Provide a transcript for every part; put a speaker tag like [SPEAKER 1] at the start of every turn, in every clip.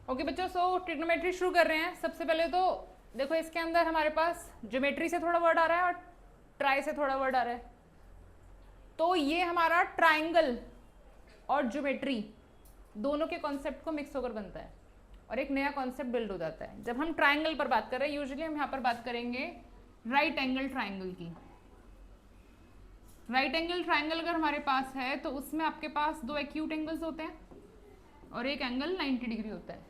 [SPEAKER 1] Okay बच्चों, सो trigonometry शुरू कर रहे हैं। सबसे पहले तो देखो, इसके अंदर हमारे पास ज्योमेट्री से थोड़ा वर्ड आ रहा है और ट्राई से थोड़ा वर्ड आ रहा है। तो ये हमारा ट्राइंगल और ज्योमेट्री दोनों के कॉन्सेप्ट को मिक्स होकर बनता है और एक नया कॉन्सेप्ट बिल्ड हो जाता है। जब हम ट्राइंगल पर बात कर रहे हैं, यूजुअली हम यहाँ पर बात करेंगे राइट एंगल ट्राइंगल की। राइट एंगल ट्राइंगल अगर हमारे पास है तो उसमें आपके पास दो एक्यूट एंगल्स होते हैं और एक एंगल 90 डिग्री होता है।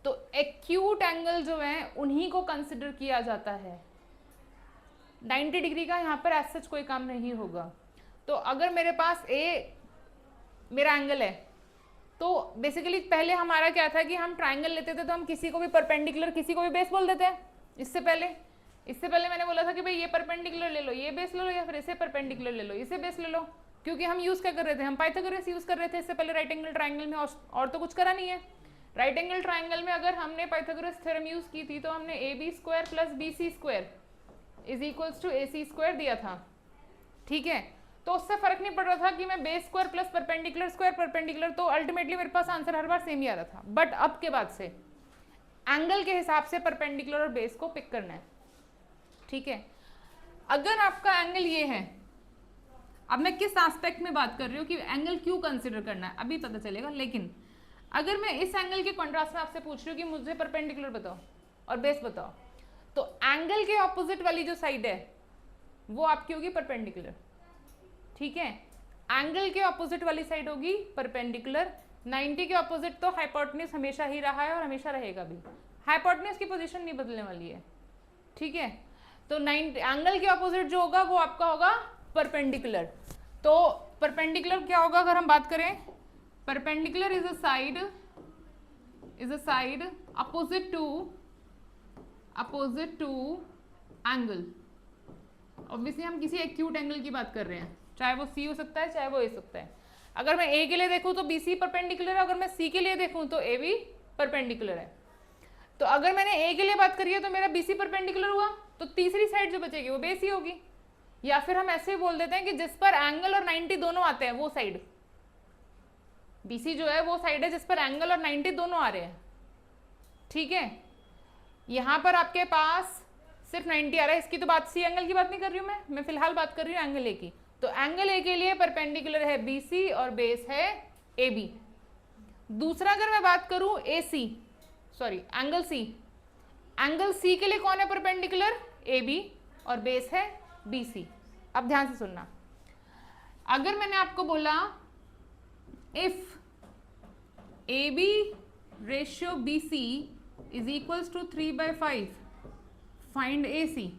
[SPEAKER 1] तो एक्यूट एंगल जो है उन्हीं को कंसिडर किया जाता है। 90 डिग्री का यहाँ पर एज सच कोई काम नहीं होगा। तो अगर मेरे पास मेरा एंगल है, तो बेसिकली पहले हमारा क्या था कि हम ट्राइंगल लेते थे तो हम किसी को भी परपेंडिकुलर किसी को भी बेस बोल देते हैं। इससे पहले मैंने बोला था कि भाई ये परपेंडिकुलर ले लो, ये बेस ले लो, या फिर इसे परपेंडिकुलर ले लो, इसे बेस ले लो। क्योंकि हम यूज क्या कर रहे थे, हम पाइथागोरस यूज कर रहे थे इससे पहले राइट एंगल ट्राइंगल में, और तो कुछ करा नहीं है। राइट एंगल ट्राइंगल में अगर हमने पाइथागोरस थ्योरम यूज की थी तो हमने AB square plus BC square is equals to AC square दिया था। ठीक है, तो उससे फर्क नहीं पड़ रहा था कि मैं base square plus perpendicular square perpendicular, तो अल्टीमेटली मेरे पास आंसर हर बार सेम ही आ रहा था। बट अब के बाद से एंगल के हिसाब से परपेंडिकुलर और बेस को पिक करना है। ठीक है, अगर आपका एंगल ये है, अब मैं किस एस्पेक्ट में बात कर रही हूँ कि एंगल क्यों कंसिडर करना है अभी पता चलेगा। लेकिन अगर मैं इस एंगल के कॉन्ट्रास्ट में आपसे पूछ रही हूँ कि मुझे परपेंडिकुलर बताओ और बेस बताओ, तो एंगल के ऑपोजिट वाली जो साइड है वो आपकी होगी परपेंडिकुलर। ठीक है, एंगल के ऑपोजिट वाली साइड होगी परपेंडिकुलर। 90 के ऑपोजिट तो हाइपोटेन्यूज हमेशा ही रहा है और हमेशा रहेगा भी। हाइपोटेन्यूज की पोजीशन नहीं बदलने वाली है। ठीक है, तो 90 एंगल के ऑपोजिट जो होगा वो आपका होगा परपेंडिकुलर। तो परपेंडिकुलर क्या होगा अगर हम बात करें, perpendicular is a side opposite to angle. Obviously हम किसी एक्यूट एंगल की बात कर रहे हैं, चाहे वो C हो सकता है चाहे वो A सकता है। अगर मैं A के लिए देखूं तो BC परपेंडिकुलर है, अगर मैं C के लिए देखूं तो AB परपेंडिकुलर है। तो अगर मैंने A के लिए बात करी है तो मेरा BC परपेंडिकुलर हुआ, तो तीसरी साइड जो बचेगी वो बेस ही होगी। या फिर हम ऐसे ही बोल देते हैं कि जिस पर एंगल और 90 दोनों आते हैं वो साइड BC जो है वो साइड है जिस पर एंगल और 90 दोनों आ रहे हैं। ठीक है, यहां पर आपके पास सिर्फ 90 आ रहा है, इसकी तो बात C एंगल की बात नहीं कर रही हूं मैं फिलहाल बात कर रही हूँ एंगल A की। तो एंगल A के लिए परपेंडिकुलर है BC और बेस है AB। दूसरा अगर मैं बात करूं एंगल C के लिए कौन है परपेंडिकुलर, AB, और बेस है BC। अब ध्यान से सुनना, अगर मैंने आपको बोला if AB ratio BC is equals to 3/5 find AC।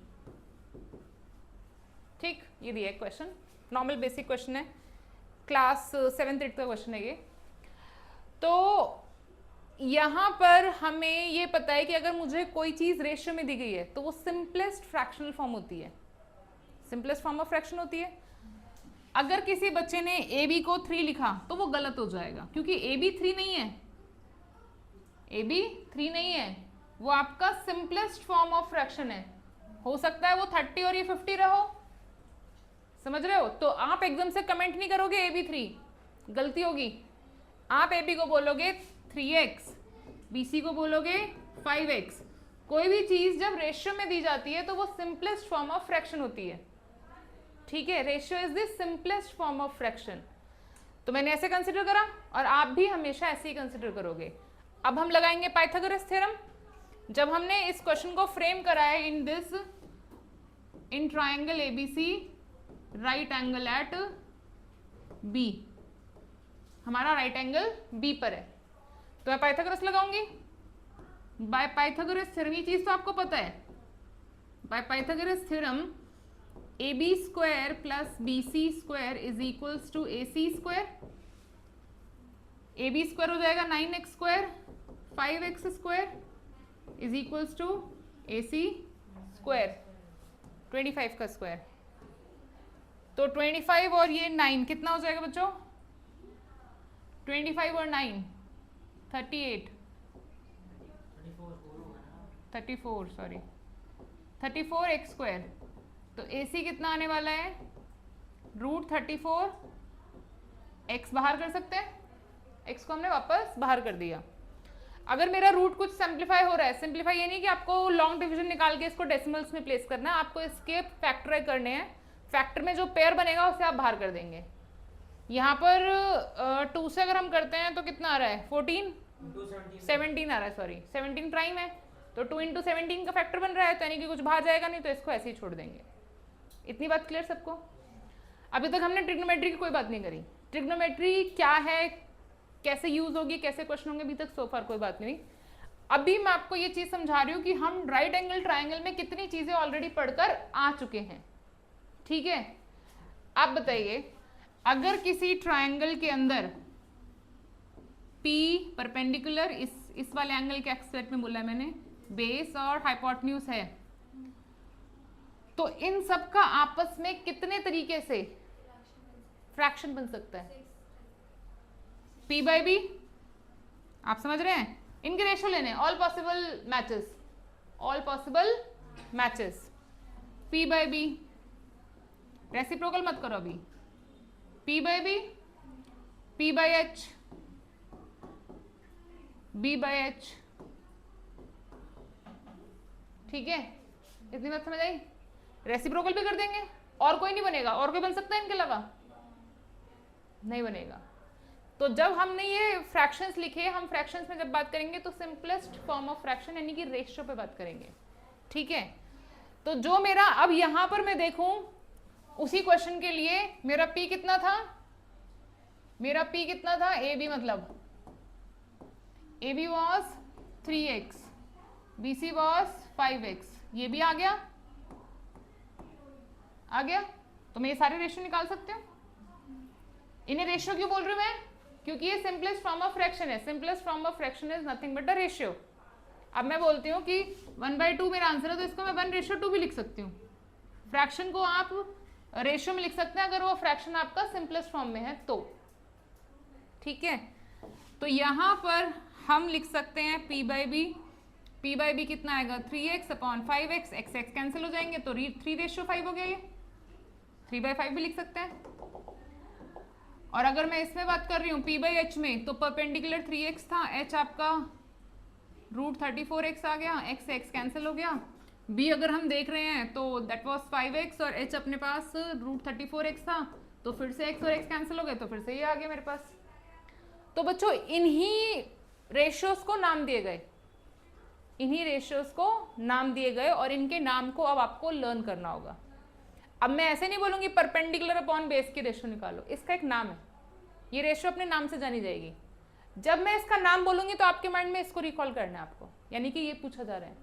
[SPEAKER 1] ठीक, ये दिया है क्वेश्चन, नॉर्मल बेसिक क्वेश्चन है, क्लास 7th-8th का क्वेश्चन है ये। तो यहां पर हमें ये पता है कि अगर मुझे कोई चीज रेशियो में दी गई है तो वो सिंपलेस्ट फ्रैक्शनल फॉर्म होती है, सिंपलेस्ट फॉर्म ऑफ फ्रैक्शन होती है। अगर किसी बच्चे ने AB को 3 लिखा तो वो गलत हो जाएगा, क्योंकि AB 3 नहीं है, AB 3 नहीं है, वो आपका सिंपलेस्ट फॉर्म ऑफ फ्रैक्शन है। हो सकता है वो 30 और ये 50 रहो, समझ रहे हो। तो आप एकदम से कमेंट नहीं करोगे AB 3, गलती होगी। आप AB को बोलोगे 3x, BC को बोलोगे 5x। कोई भी चीज जब रेशियो में दी जाती है तो वो सिंपलेस्ट फॉर्म ऑफ फ्रैक्शन होती है। ठीक है, ratio is the simplest form of fraction. तो मैंने ऐसे कंसिडर करा और आप भी हमेशा ऐसे ही कंसिडर करोगे। अब हम लगाएंगे पाइथागोरस थ्योरम। जब हमने इस क्वेश्चन को फ्रेम करा है in triangle ABC right angle at B, हमारा राइट एंगल B पर है, तो मैं पाइथागोरस लगाऊंगी। बाय पाइथागोरस थ्योरम, ये चीज तो आपको पता है, by Pythagoras theorem AB square plus BC square is equals to AC square. AB square हो जाएगा 9x square, 5x square is equals to AC square 25 का स्क्वायर। तो 25 और ये 9 कितना हो जाएगा बच्चों, 25 और 9 34 सॉरी 34x स्क्वायर। तो AC कितना आने वाला है, √34। x बाहर कर सकते हैं, x को हमने वापस बाहर कर दिया। अगर मेरा रूट कुछ सिंप्लीफाई हो रहा है, सिंप्लीफाई ये नहीं कि आपको लॉन्ग डिवीजन निकाल के इसको डेसिमल्स में प्लेस करना है, आपको इसके फैक्टर करने हैं। फैक्टर में जो पेयर बनेगा उसे आप बाहर कर देंगे। यहाँ पर 2 से अगर हम करते हैं तो कितना आ रहा है, 14 17 आ रहा है, सॉरी 17 प्राइम है, तो 2 इंटू 17 का फैक्टर बन रहा है, तो यानी कि कुछ बाहर जाएगा नहीं, तो इसको ऐसे ही छोड़ देंगे। इतनी बात क्लियर सबको? अभी तक हमने ट्रिग्नोमेट्री की कोई बात नहीं करी। ट्रिग्नोमेट्री क्या है, कैसे यूज होगी, कैसे क्वेश्चन होंगे, अभी तक सो फार कोई बात नहीं। अभी मैं आपको ये चीज समझा रही हूँ कि हम राइट एंगल ट्राइंगल में कितनी चीजें ऑलरेडी पढ़कर आ चुके हैं। ठीक है, आप बताइए, अगर किसी ट्राइंगल के अंदर P परपेंडिकुलर इस वाले एंगल के एक्सेट में बोला है मैंने, बेस और हाइपोटेन्यूज है, तो इन सब का आपस में कितने तरीके से फ्रैक्शन बन सकता है? P बाई बी, आप समझ रहे हैं? इनके रेशियो लेने, all possible matches, all possible matches, P by B, reciprocal मत करो अभी, P by B, P by H, B by H. ठीक है, इतनी बात समझ आई? रेसिप्रोकल भी कर देंगे, और कोई नहीं बनेगा? और कोई बन सकता है इनके अलावा? नहीं बनेगा। तो जब हमने ये फ्रैक्शंस लिखे, हम फ्रैक्शंस में जब बात करेंगे तो सिंपलेस्ट फॉर्म ऑफ फ्रैक्शन यानी कि रेशियो पे बात करेंगे। ठीक है, तो जो मेरा अब यहां पर मैं देखूं, उसी क्वेश्चन के लिए मेरा P कितना था? मेरा P कितना था? AB मतलब AB was 3x, BC was 5x, ये भी आ गया, आ गया। तो मैं ये सारे रेशियो निकाल सकती हूँ। इन्हें रेशियो क्यों बोल रही हूँ मैं? क्योंकि ये सिंपलेस्ट फॉर्म ऑफ फ्रैक्शन है। Simplest form of fraction is nothing but a ratio. अब मैं बोलती हूँ कि 1/2 मेरा आंसर है, तो इसको मैं 1/2 भी लिख सकती हूँ। फ्रैक्शन को आप रेशियो में लिख सकते हैं अगर वो फ्रैक्शन आपका सिंपलेस्ट फॉर्म में है तो। ठीक है, तो यहां पर हम लिख सकते हैं P by B. P by B कितना आएगा? 3x upon 5x, x x cancel हो जाएंगे, तो 3:5 हो गया। ये 3/5 भी लिख सकते हैं। और अगर मैं इसमें बात कर रही हूँ P बाई एच में, तो परपेंडिकुलर 3x था, h आपका √34x आ गया, x से x कैंसिल हो गया। b अगर हम देख रहे हैं तो दैट वाज 5x और h अपने पास √34x था, तो फिर से x और x कैंसिल हो गए, तो फिर से ये आ गया मेरे पास। तो बच्चों इन्हीं रेशियोज को नाम दिए गए, इन्हीं रेशियोज को नाम दिए गए, और इनके नाम को अब आपको लर्न करना होगा। अब मैं ऐसे नहीं बोलूंगी परपेंडिकुलर अपॉन बेस की रेशियो निकालो, इसका एक नाम है, ये रेशियो अपने नाम से जानी जाएगी। जब मैं इसका नाम बोलूंगी तो आपके माइंड में इसको रिकॉल करना है आपको, यानी कि ये पूछा जा रहा है।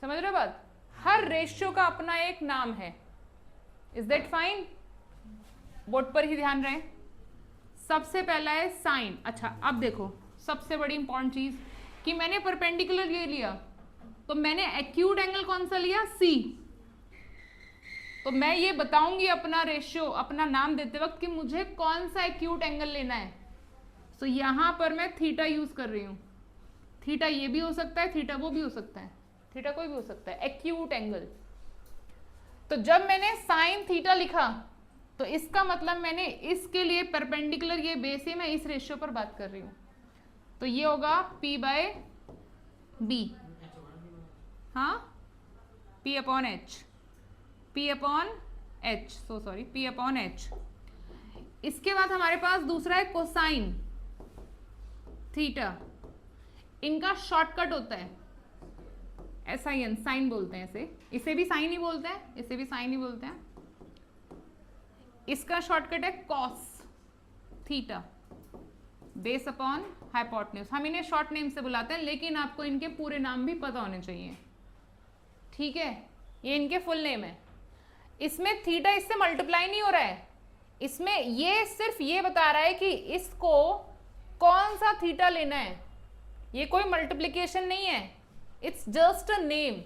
[SPEAKER 1] समझ रहे हो बात? हर रेशियो का अपना एक नाम है। Is that fine? बोर्ड पर ही ध्यान रहे। सबसे पहला है साइन। अच्छा, अब देखो सबसे बड़ी इंपॉर्टेंट चीज कि मैंने परपेंडिकुलर ये लिया, तो मैंने एक्यूट एंगल कौन सा लिया? C। तो मैं ये बताऊंगी अपना रेशियो, अपना नाम देते वक्त कि मुझे कौन सा एक्यूट एंगल लेना है। तो यहां पर मैं थीटा यूज कर रही हूं। थीटा ये भी हो सकता है, थीटा वो भी हो सकता है, थीटा कोई भी हो सकता है, एक्यूट एंगल। तो जब मैंने साइन थीटा लिखा तो इसका मतलब मैंने इसके लिए परपेंडिकुलर ये बेस है, मैं इस रेशियो पर बात कर रही हूं, तो ये होगा P बाय बी। हाँ, P upon H, P upon H, so sorry, P upon H. इसके बाद हमारे पास दूसरा है कोसाइन थीटा। इनका शॉर्टकट होता है SIN, साइन बोलते हैं इसे, इसे भी साइन ही बोलते हैं, इसे भी साइन ही बोलते हैं। इसका शॉर्टकट है cos theta, base upon hypotenuse. हम इन्हें शॉर्ट नेम से बुलाते हैं, लेकिन आपको इनके पूरे नाम भी पता होने चाहिए। ठीक है, ये इनके फुल नेम है। इसमें थीटा इससे मल्टीप्लाई नहीं हो रहा है, इसमें ये सिर्फ ये बता रहा है कि इसको कौन सा थीटा लेना है। ये कोई मल्टीप्लीकेशन नहीं है, इट्स जस्ट अ नेम।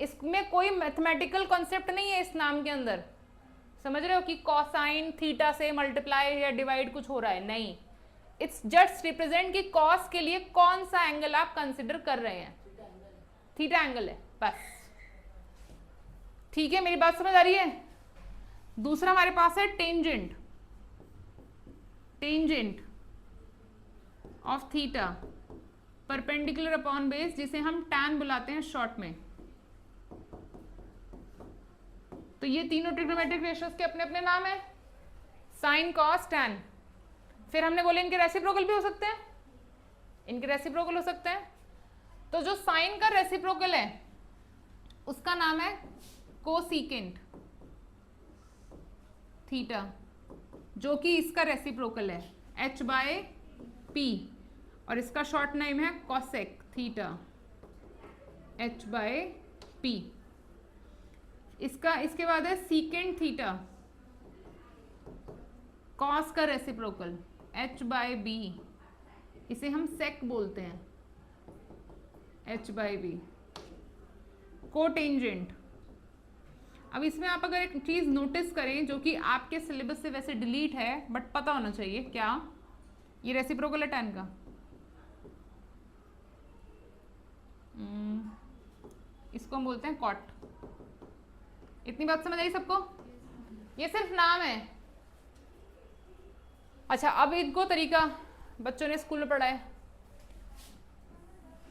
[SPEAKER 1] इसमें कोई मैथमेटिकल कॉन्सेप्ट नहीं है इस नाम के अंदर। समझ रहे हो कि कॉसाइन थीटा से मल्टीप्लाई या डिवाइड कुछ हो रहा है? नहीं, इट्स जस्ट रिप्रेजेंट कि कॉस के लिए कौन सा एंगल आप कंसिडर कर रहे हैं। थीटा एंगल है बस। ठीक है, मेरी बात समझ आ रही है? दूसरा हमारे पास है tangent, tangent of theta. Perpendicular upon base, जिसे हम टैन बुलाते हैं शॉर्ट में। तो ये तीनों ट्रिग्नोमेट्रिक रेशियोज के अपने अपने नाम है, साइन कॉस टैन। फिर हमने बोले इनके रेसिप्रोकल भी हो सकते हैं, इनके रेसिप्रोकल हो सकते हैं। तो जो साइन का रेसिप्रोकल है उसका नाम है कोसीकेंट थीटा, जो कि इसका रेसिप्रोकल है h/p, और इसका शॉर्ट नेम है कॉसेक थीटा h/p। इसके बाद है सीकेंट थीटा, कॉस का रेसिप्रोकल h/b, इसे हम सेक बोलते हैं h/b। कोटेंजेंट, अब इसमें आप अगर एक चीज नोटिस करें जो कि आपके सिलेबस से वैसे डिलीट है बट पता होना चाहिए, क्या ये रेसिप्रोकल है टैन का? इसको हम बोलते हैं कॉट। इतनी बात समझ आई सबको? ये सिर्फ नाम है। अच्छा, अब इनको तरीका बच्चों ने स्कूल में पढ़ा है।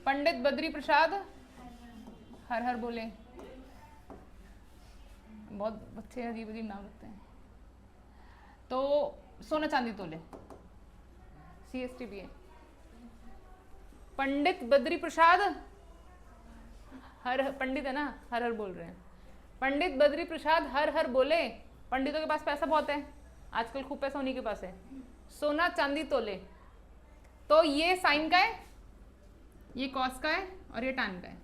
[SPEAKER 1] पंडित बद्री प्रसाद हर हर बोले, बहुत अच्छे अजीब अजीब नाम रखते हैं। तो सोना चांदी तोले, CST भी है। पंडित बद्री प्रसाद हर, पंडित है ना, हर हर बोल रहे हैं। पंडित बद्री प्रसाद हर हर बोले, पंडितों के पास पैसा बहुत है आजकल, खूब पैसा उन्हीं के पास है। सोना चांदी तोले, तो ये साइन का है, ये कॉस का है और ये टैन का है।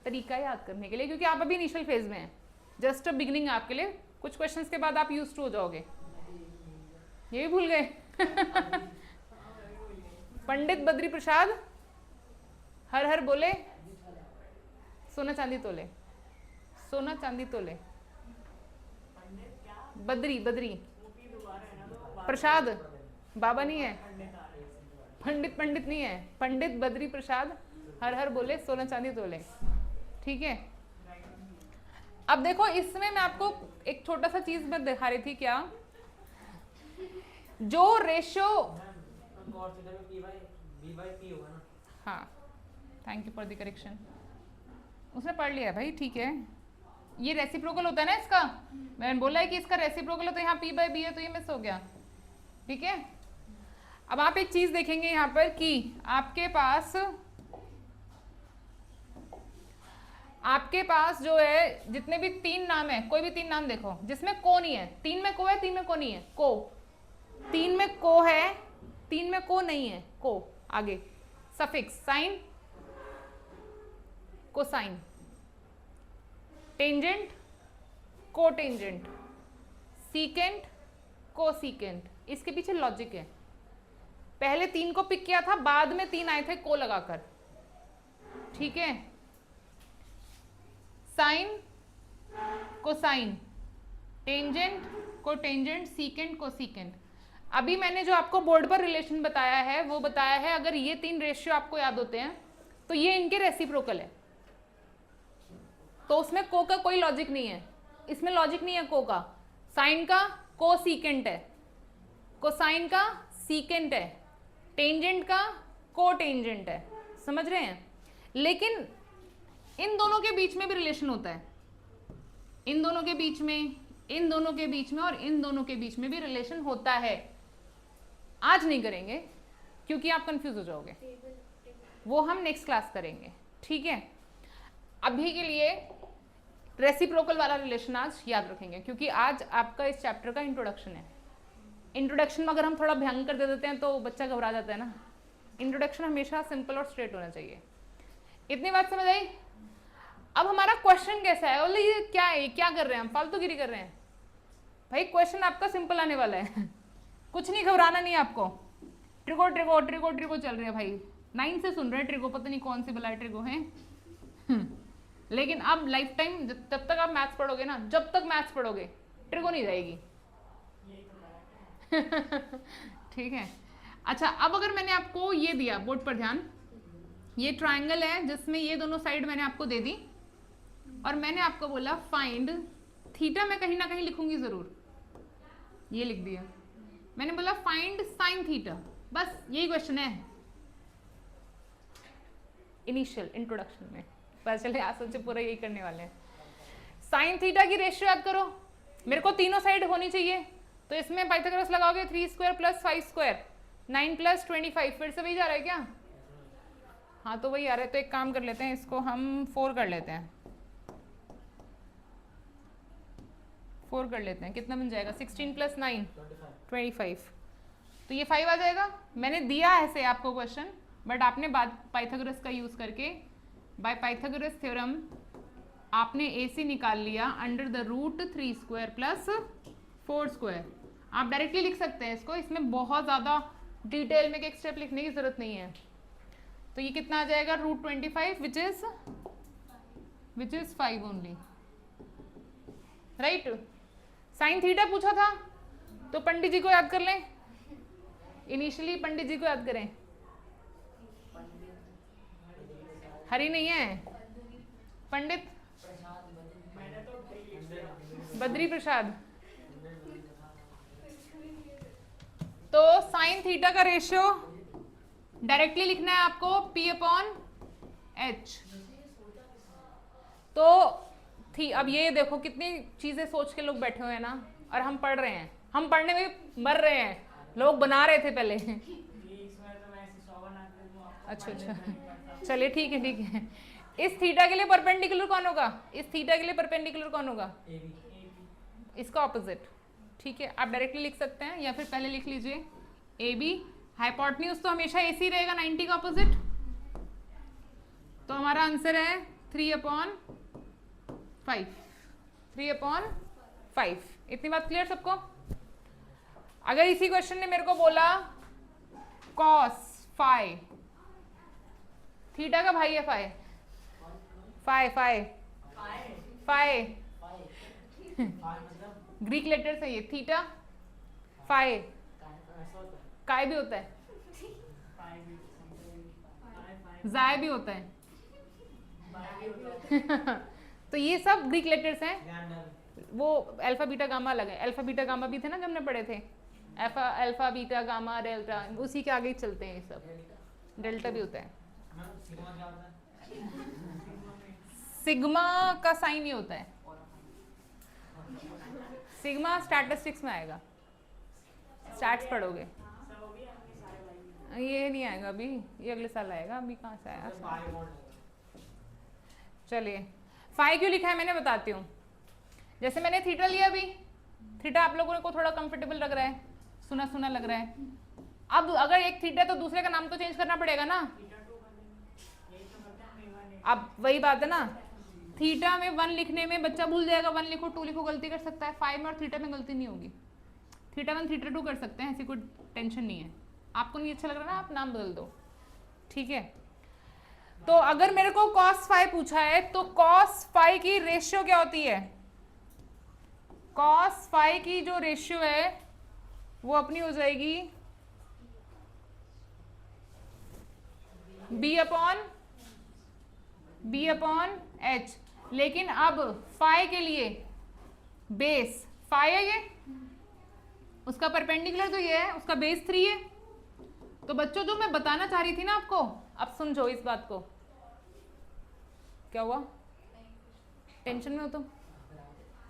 [SPEAKER 1] तरीका याद करने के लिए, क्योंकि आप अभी इनिशियल फेज में हैं, जस्ट अ बिगिनिंग आपके लिए। कुछ क्वेश्चंस के बाद आप यूज्ड टू हो जाओगे। ये भी भूल गए? पंडित बद्री प्रसाद हर हर बोले, सोना चांदी तोले, सोना चांदी तोले। बद्री, बद्री प्रसाद बाबा नहीं है, पंडित पंडित नहीं है, पंडित बद्री प्रसाद हर हर बोले, सोना चांदी तोले। ठीक है, अब देखो इसमें मैं आपको एक छोटा सा चीज मैं दिखा रही थी, क्या जो रेशियो, हाँ thank you for the correction, उसने पढ़ लिया भाई, ठीक है। ये रेसिप्रोकल होता है ना इसका, मैंने बोला है कि इसका रेसिप्रोकल है, तो यहाँ p/b है, तो ये मिस हो गया। ठीक है, अब आप एक चीज देखेंगे यहाँ पर कि आपके पास जो है जितने भी तीन नाम है, कोई भी तीन नाम देखो जिसमें को नहीं है, तीन में को है, तीन में को नहीं है, को, तीन में को है, तीन में को नहीं है, को आगे suffix sine, cosine, tangent, cotangent, secant, cosecant. इसके पीछे लॉजिक है, पहले तीन को पिक किया था, बाद में तीन आए थे को लगाकर। ठीक है, sine, cosine, tangent, cotangent, secant, cosecant. अभी मैंने जो आपको बोर्ड पर रिलेशन बताया है वो बताया है, अगर ये तीन रेशियो आपको याद होते हैं तो ये इनके रेसिप्रोकल है, तो उसमें को का कोई लॉजिक नहीं है, इसमें लॉजिक नहीं है को का। साइन का को सीकेंट है, कोसाइन का सीकेंट है, टेंजेंट का को टेंजेंट है, समझ रहे हैं? लेकिन इन दोनों के बीच में भी रिलेशन होता है, इन दोनों के बीच में, इन दोनों के बीच में और इन दोनों के बीच में भी रिलेशन होता है। आज नहीं करेंगे क्योंकि आप कंफ्यूज हो जाओगे, वो हम नेक्स्ट क्लास करेंगे। ठीक है, अभी के लिए रेसिप्रोकल वाला रिलेशन आज याद रखेंगे, क्योंकि आज आपका इस चैप्टर का इंट्रोडक्शन है। इंट्रोडक्शन में अगर हम थोड़ा भयंकर दे देते हैं तो बच्चा घबरा जाता है ना, इंट्रोडक्शन हमेशा सिंपल और स्ट्रेट होना चाहिए। इतनी बात समझ आई? अब हमारा क्वेश्चन कैसा है? बोले ये क्या है, क्या कर रहे हैं हम, फालतूगिरी कर रहे हैं? भाई क्वेश्चन आपका सिंपल आने वाला है, कुछ नहीं, घबराना नहीं आपको। ट्रिगो ट्रिगो ट्रिगो ट्रिगो चल रहे हैं भाई, 9 से सुन रहे हैं ट्रिगो, पता नहीं कौन सी बलाय ट्रिगो है। लेकिन अब लाइफ टाइम जब तक आप मैथ्स पढ़ोगे ना, जब तक मैथ्स पढ़ोगे ट्रिगो नहीं जाएगी। ठीक है, अच्छा अब अगर मैंने आपको ये दिया बोर्ड पर ध्यान, ये ट्राइंगल है जिसमें ये दोनों साइड मैंने आपको दे दी, और मैंने आपको बोला फाइंड थीटा, मैं कहीं ना कहीं लिखूंगी जरूर, ये लिख दिया मैंने, बोला फाइंड साइन थीटा, बस यही क्वेश्चन है। इनिशियल इंट्रोडक्शन में, पता चले आज सोचे पूरा यही करने वाले हैं। साइन थीटा की रेशियो याद करो, मेरे को तीनों साइड होनी चाहिए, तो इसमें पाइथागोरस लगाओगे 3 स्क्वायर प्लस 5 स्क्वायर 9 प्लस 25, फिर से वही जा रहा है क्या? हाँ तो वही आ रहा है, तो एक काम कर लेते हैं, इसको हम 4 कर लेते हैं, 4 कर लेते हैं, कितना बन जाएगा? 16 प्लस 9 25, तो ये 5 आ जाएगा। मैंने दिया ऐसे आपको क्वेश्चन, बट आपने बाद पाइथागोरस का यूज करके बाय पाइथागोरस थ्योरम आपने AC निकाल लिया under the root 3 square plus 4 square. आप डायरेक्टली लिख सकते हैं इसको, इसमें बहुत ज़्यादा डिटेल में एक स्टेप लिखने की जरूरत नहीं है। तो ये कितना आ जाएगा? Root 25 which is 5 only, right. Sine theta पूछा था, तो पंडित जी को याद कर लें, इनिशियली पंडित जी को याद करें। हरी नहीं है, पंडित बद्री प्रसाद। तो साइन थीटा का रेशियो डायरेक्टली लिखना है आपको P/H। तो थी, अब ये देखो कितनी चीजें सोच के लोग बैठे हुए हैं ना, और हम पढ़ रहे हैं, हम पढ़ने में मर रहे हैं, लोग बना रहे थे पहले। अच्छा अच्छा, चलिए ठीक है ठीक है। इस थीटा के लिए परपेंडिकुलर कौन होगा? इस थीटा के लिए परपेंडिकुलर कौन होगा? इसका ऑपोजिट, ठीक है। आप डायरेक्टली लिख सकते हैं, या फिर पहले लिख लीजिए AB। हाइपोटेन्यूज तो हमेशा AC रहेगा 90 का ऑपोजिट, तो हमारा आंसर है 3/5, 3/5। इतनी बात क्लियर सबको? अगर इसी क्वेश्चन ने मेरे को बोला cos फाई, थीटा का भाई है phi, phi phi phi Greek letter से ये थीटा फाई, काय भी होता है, जाय भी होता है। तो ये सब ग्रीक लेटर्स हैं, वो अल्फा बीटा गामा अलग है। अल्फा बीटा गामा भी थे ना जब हमने पढ़े थे, अल्फा बीटा गामा डेल्टा, उसी के आगे ही चलते हैं ये सब। डेल्टा भी होता है। सिग्मा का साइन ये होता है, सिग्मा स्टैटिस्टिक्स में आएगा, स्टैट्स पढ़ोगे। ये नहीं आएगा अभी, ये अगले साल आएगा, अभी कहाँ से आएगा। चलिए फाई क्यों लिखा है मैंने बताती हूँ। जैसे मैंने थीटा लिया, अभी थीटा आप लोगों को थोड़ा कंफर्टेबल लग रहा है, सुना सुना लग रहा है। अब अगर एक थीटा तो दूसरे का नाम तो चेंज करना पड़ेगा ना। अब वही बात है ना, थीटा में 1 लिखने में बच्चा भूल जाएगा, 1 लिखो 2 लिखो, गलती कर सकता है। फाई में और थीटा में गलती नहीं होगी, थीटा 1 थीटा 2 कर सकते हैं, ऐसी कोई टेंशन नहीं है। आपको नहीं अच्छा लग रहा ना, आप नाम बदल दो, ठीक है। तो अगर मेरे को cos फाई पूछा है, तो cos फाई की रेशियो क्या होती है? cos फाई की जो रेशियो है वो अपनी हो जाएगी B/H। लेकिन अब फाई के लिए बेस फाई है, ये उसका परपेंडिकुलर तो ये है, उसका बेस 3 है। तो बच्चों जो मैं बताना चाह रही थी ना आपको, अब समझो इस बात को। क्या हुआ? टेंशन में हो तुम?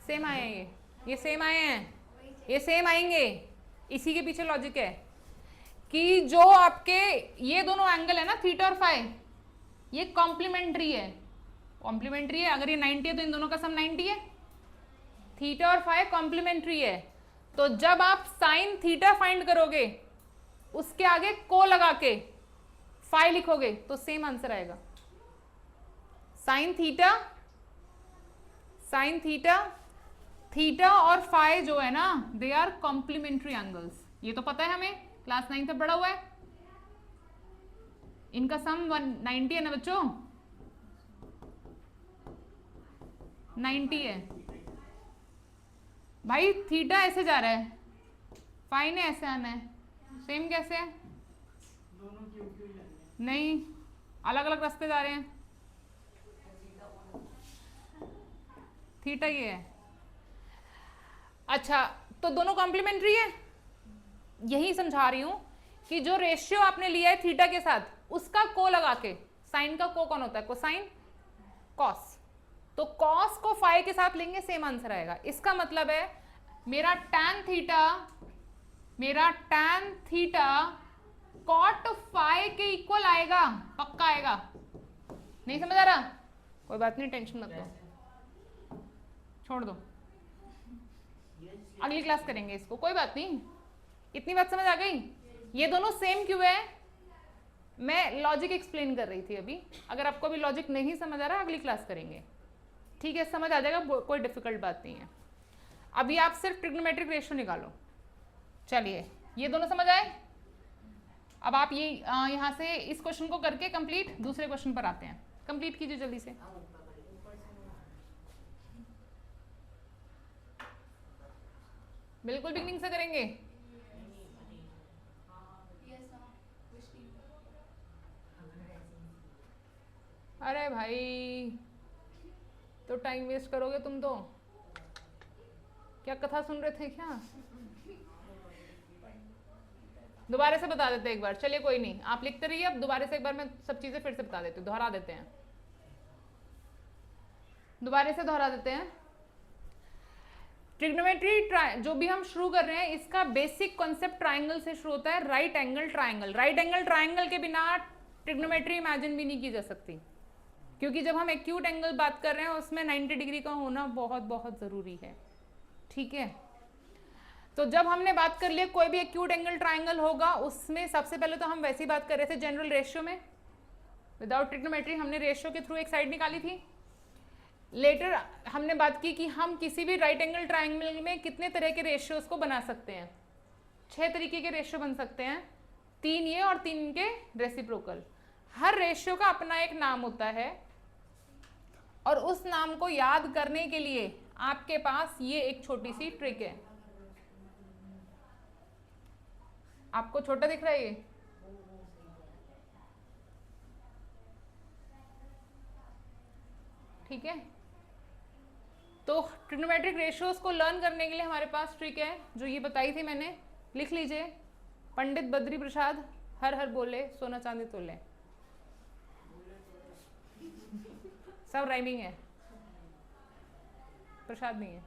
[SPEAKER 1] सेम आए हैं ये सेम आए हैं, ये सेम आएंगे। इसी के पीछे लॉजिक है कि जो आपके ये दोनों एंगल है ना, थीटा और फाई, ये कॉम्प्लीमेंट्री है। कॉम्प्लीमेंट्री है, अगर ये 90 है तो इन दोनों का सम 90 है। थीटा और फाई कॉम्प्लीमेंट्री है, तो जब आप साइन थीटा फाइंड करोगे, उसके आगे को लगा के फाई लिखोगे तो सेम आंसर आएगा। साइन थीटा, थीटा और फाई जो है ना, दे आर कॉम्प्लीमेंट्री एंगल्स। ये तो पता है हमें, क्लास 9 तक पढ़ा हुआ है। इनका सम 190 है ना बच्चों, 90 है। भाई थीटा ऐसे जा रहा है, फाई ने ऐसे आना है, सेम कैसे है? नहीं, अलग अलग रास्ते जा रहे हैं। थीटा ये है, अच्छा तो दोनों कॉम्प्लीमेंट्री है। यही समझा रही हूं कि जो रेशियो आपने लिया है थीटा के साथ, उसका को लगा के साइन का को कौन होता है? Cosine, cos. तो कॉस को फाई के साथ लेंगे, सेम आंसर आएगा। इसका मतलब है मेरा टैन थीटा कॉट फाई के इक्वल आएगा, पक्का आएगा। नहीं समझ आ रहा? कोई बात नहीं, टेंशन मत लो, छोड़ दो, अगली क्लास करेंगे इसको, कोई बात नहीं। इतनी बात समझ आ गई? ये दोनों सेम क्यों है? मैं लॉजिक एक्सप्लेन कर रही थी अभी। अगर आपको अभी लॉजिक नहीं समझ आ रहा, अगली क्लास करेंगे, ठीक है? समझ आ जाएगा, कोई डिफिकल्ट बात नहीं है। अभी आप सिर्फ ट्रिग्नोमेट्रिक रेशियो निकालो। चलिए, ये दोनों समझ आए? अब आप ये यहाँ से इस क्वेश्चन को करके कंप्लीट, दूसरे क्वेश्चन पर आते हैं। कंप्लीट कीजिए जल्दी से। बिल्कुल बिगनिंग से करेंगे। अरे भाई, तो टाइम वेस्ट करोगे तुम तो। क्या कथा सुन रहे थे क्या? दोबारा से बता देते हैं एक बार। चलिए कोई नहीं, आप लिखते रहिए, अब दोबारा से एक बार मैं सब चीजें फिर से बता देती हूँ, दोहरा देते हैं, दोबारा से दोहरा देते हैं। ट्रिग्नोमेट्री जो भी हम शुरू कर रहे हैं, इसका बेसिक कॉन्सेप्ट ट्राइंगल से शुरू होता है, right angle triangle. Right angle triangle के बिना ट्रिग्नोमेट्री इमेजिन भी नहीं की जा सकती, क्योंकि जब हम एक्यूट एंगल बात कर रहे हैं उसमें 90 डिग्री का होना बहुत बहुत ज़रूरी है, ठीक है? तो जब हमने बात कर लिया कोई भी एक्यूट एंगल ट्राइंगल होगा, उसमें सबसे पहले तो हम वैसी बात कर रहे थे जनरल रेशियो में, विदाउट ट्रिग्नोमेट्री हमने रेशियो के थ्रू एक साइड निकाली थी। लेटर हमने बात की कि हम किसी भी राइट एंगल ट्राइंगल में कितने तरह के रेशियोज को बना सकते हैं। 6 तरीके के रेशियो बन सकते हैं, 3 ये और 3 के रेसिप्रोकल। हर रेशियो का अपना एक नाम होता है, और उस नाम को याद करने के लिए आपके पास ये एक छोटी सी ट्रिक है। आपको छोटा दिख रहा है ये? ठीक है, तो ट्रिग्नोमेट्रिक रेशियोज को लर्न करने के लिए हमारे पास ट्रिक है, जो ये बताई थी मैंने, लिख लीजिए। पंडित बद्री प्रसाद हर हर बोले, सोना चांदी तोले। सब राइमिंग है, प्रसाद नहीं है।